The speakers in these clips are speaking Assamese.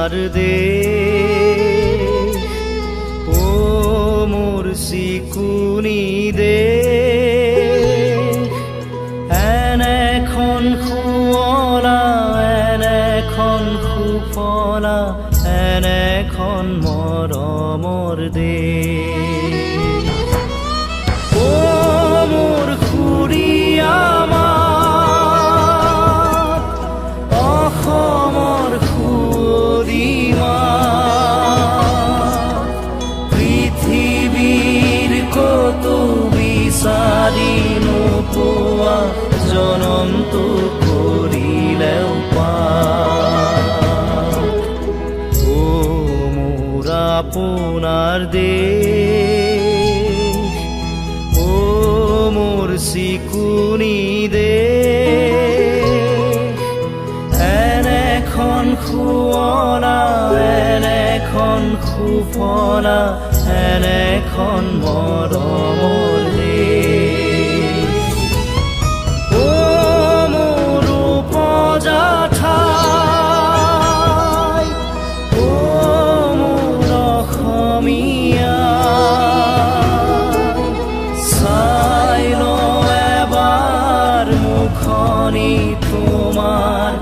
সোণাৰ দেশ ও মোৰ চিকুনি দেশ এনেখন শুৱলা এনেখন সুফলা এনেখন মৰমৰ দেশ ও মোৰ খুড়ীয়া বিচাৰি নোপোৱা জনমটো কৰিলেও পাওঁ ও মোৰ আপোনাৰ দেশ ও মোৰ চিকুনি দেশ এনেখন শুৱলা এনেখন সুফলা এনেখন মৰমৰ তোমাৰ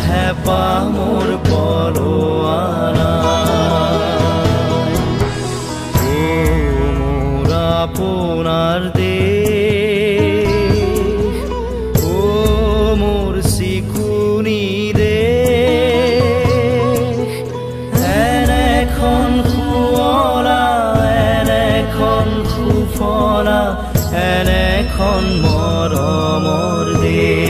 হেপা মোৰ পলোৱা ও মোৰ আপনাৰ দেশ ও মোৰ চিকুনি দেশ এনেখন শুৱলা এনেখন সুফলা এনেখন মৰমৰ দেশ।